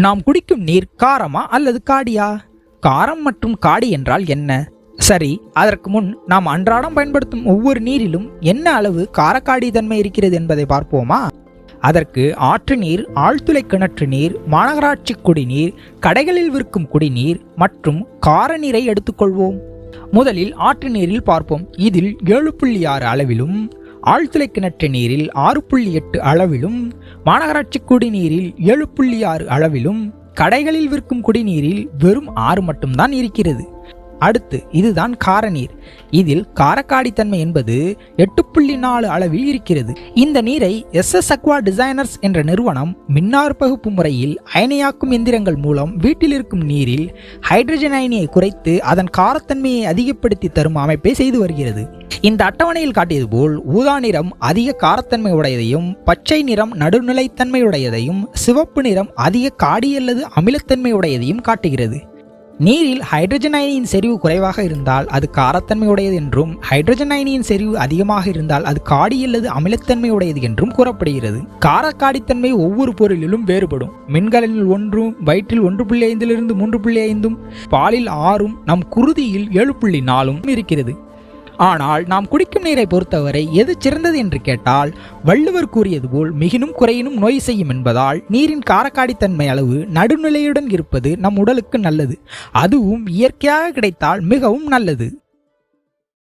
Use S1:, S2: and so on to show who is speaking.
S1: நாம் குடிக்கும் நீர் காரமா அல்லது காடியா? காரம் மற்றும் காடி என்றால் என்ன? சரி, அதற்கு முன் நாம் அன்றாடம் பயன்படுத்தும் ஒவ்வொரு நீரிலும் என்ன அளவு காரக்காடி தன்மை இருக்கிறது என்பதை பார்ப்போமா? அதற்கு ஆற்று நீர், ஆழ்துளை கிணற்று நீர், மாநகராட்சி குடிநீர், கடைகளில் விற்கும் குடிநீர் மற்றும் கார நீரை எடுத்துக்கொள்வோம். முதலில் ஆற்று நீரில் பார்ப்போம். இதில் 7.6 அளவிலும், ஆழ்துளை கிணற்று நீரில் 6.8 அளவிலும், மாநகராட்சி குடிநீரில் 7.6 அளவிலும், கடைகளில் விற்கும் குடிநீரில் வெறும் 6 மட்டும்தான் இருக்கிறது. அடுத்து இதுதான் காரநீர். இதில் காரக்காடித்தன்மை என்பது 8.4 அளவில் இருக்கிறது. இந்த நீரை SS Aqua Designers என்ற நிறுவனம் மின்னாறு பகுப்பு முறையில் அயனியாக்கும் எந்திரங்கள் மூலம் வீட்டில் இருக்கும் நீரில் ஹைட்ரஜன் அயனியை குறைத்து அதன் காரத்தன்மையை அதிகப்படுத்தி தரும் அமைப்பை செய்து வருகிறது. இந்த அட்டவணையில் காட்டியது போல் ஊதா நிறம் அதிக காரத்தன்மை உடையதையும், பச்சை நிறம் நடுநிலைத்தன்மை உடையதையும், சிவப்பு நிறம் அதிக காடி அல்லது அமிலத்தன்மை உடையதையும் காட்டுகிறது. நீரில் ஹைட்ரஜன் அயனியின் செறிவு குறைவாக இருந்தால் அது காரத்தன்மை உடையது என்றும், ஹைட்ரஜன் அயனியின் செறிவு அதிகமாக இருந்தால் அது காடி அல்லது அமிலத்தன்மை உடையது என்றும் கூறப்படுகிறது. காரக்காடித்தன்மை ஒவ்வொரு பொருளிலும் வேறுபடும். மின்கலனில் 1, வயிற்றில் 1.5 3.5, பாலில் 6, நம் குருதியில் 7.4 இருக்கிறது. ஆனால் நாம் குடிக்கும் நீரை பொறுத்தவரை எது சிறந்தது என்று கேட்டால், வள்ளுவர் கூறியது போல் மிகினும் குறையினும் நோய் செய்யும் என்பதால் நீரின் காரக்காடித்தன்மை அளவு நடுநிலையுடன் இருப்பது நம் உடலுக்கு நல்லது. அதுவும் இயற்கையாக கிடைத்தால் மிகவும் நல்லது.